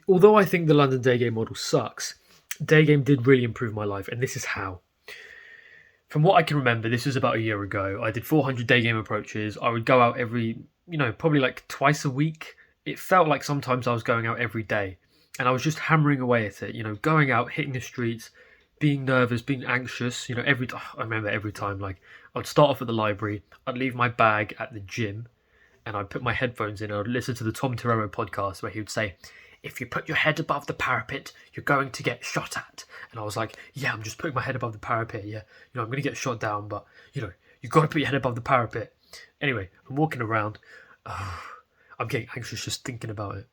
Although I think the London day game model sucks, day game did really improve my life, and this is how. From what I can remember, this was about a year ago. I did 400 day game approaches. I would go out every, probably like twice a week. It felt like sometimes I was going out every day, and I was just hammering away at it. Going out, hitting the streets, being nervous, being anxious. I remember every time. Like I'd start off at the library, I'd leave my bag at the gym, and I'd put my headphones in. And I'd listen to the Tom Torero podcast where he would say, "If you put your head above the parapet, you're going to get shot at." And I was like, "Yeah, I'm just putting my head above the parapet. Yeah, I'm going to get shot down, but you've got to put your head above the parapet." Anyway, I'm walking around. I'm getting anxious just thinking about it.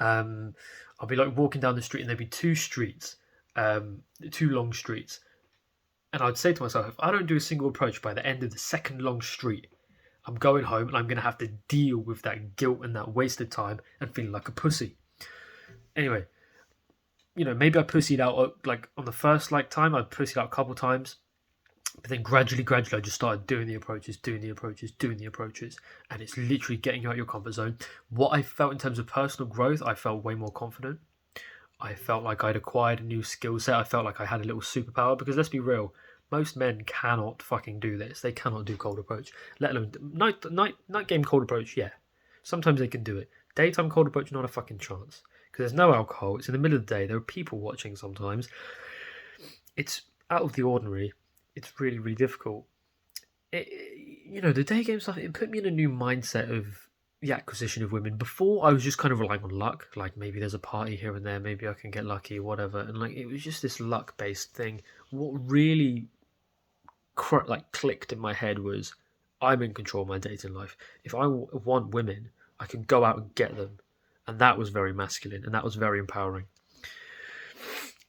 I'll be like walking down the street, and there'd be two long streets, and I'd say to myself, if I don't do a single approach by the end of the second long street, I'm going home and I'm going to have to deal with that guilt and that wasted time and feeling like a pussy. Anyway, maybe I pussied out like on the first time. I pussied out a couple times, but then gradually, I just started doing the approaches, and it's literally getting you out your comfort zone. What I felt in terms of personal growth, I felt way more confident. I felt like I'd acquired a new skill set. I felt like I had a little superpower because let's be real, most men cannot fucking do this. They cannot do cold approach, let alone night game cold approach. Yeah, sometimes they can do it. Daytime cold approach, not a fucking chance because there's no alcohol. It's in the middle of the day. There are people watching sometimes. It's out of the ordinary. It's really, really difficult. The day game stuff, it put me in a new mindset of the acquisition of women. Before, I was just kind of relying on luck. Like, maybe there's a party here and there. Maybe I can get lucky, whatever. And, like, it was just this luck-based thing. What really, clicked in my head was, I'm in control of my dating life. If I want women, I can go out and get them. And that was very masculine. And that was very empowering.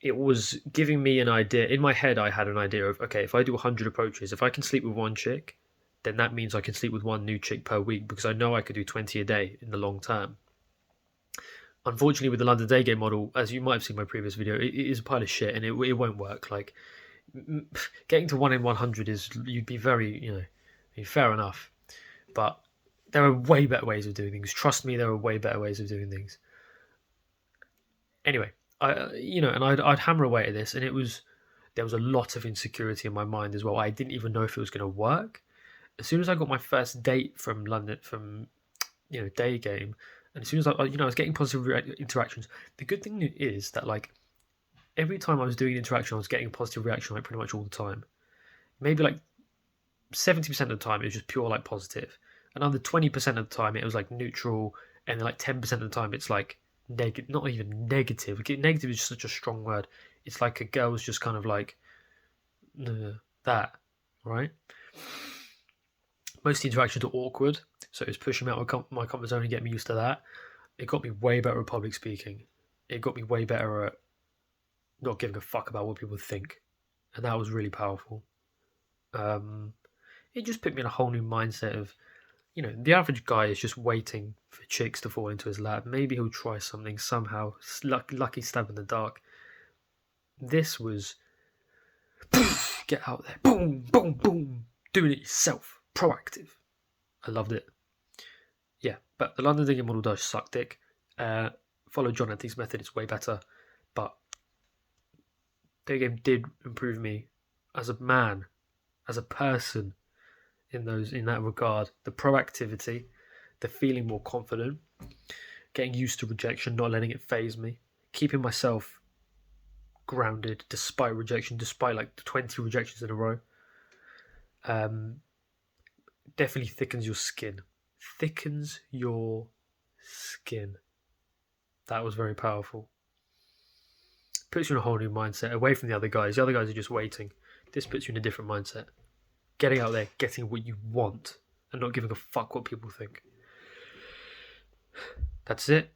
It was giving me an idea. In my head, I had an idea of, okay, if I do 100 approaches, if I can sleep with one chick, then that means I can sleep with one new chick per week because I know I could do 20 a day in the long term. Unfortunately, with the London day game model, as you might have seen my previous video, it is a pile of shit and it won't work. Like, getting to 1 in 100 you'd be very, fair enough. But there are way better ways of doing things. Trust me, there are way better ways of doing things. Anyway, I'd hammer away at this, and there was a lot of insecurity in my mind as well. I didn't even know if it was going to work. As soon as I got my first date from London, from Daygame, and as soon as I was getting positive interactions. The good thing is that like every time I was doing an interaction, I was getting a positive reaction like pretty much all the time. Maybe like 70% of the time it was just pure like positive. Another 20% of the time it was like neutral, and then like 10% of the time it's like negative. Not even negative. Negative is just such a strong word. It's like a girl was just kind of like that, right? Most of the interactions are awkward, so it was pushing me out of my comfort zone and getting me used to that. It got me way better at public speaking. It got me way better at not giving a fuck about what people think, and that was really powerful. It just put me in a whole new mindset of, the average guy is just waiting for chicks to fall into his lap. Maybe he'll try something somehow. Lucky stab in the dark. This was get out there, boom, boom, boom, doing it yourself, proactive. I loved it. Yeah, but the London Digging model does suck dick. Follow John Anthony's method; it's way better. But Daygame did improve me as a man, as a person, in that regard. The proactivity, the feeling more confident, getting used to rejection, not letting it phase me, keeping myself grounded despite rejection, despite like 20 rejections in a row. Definitely thickens your skin. Thickens your skin. That was very powerful. Puts you in a whole new mindset, away from the other guys. The other guys are just waiting. This puts you in a different mindset. Getting out there, getting what you want, and not giving a fuck what people think. That's it.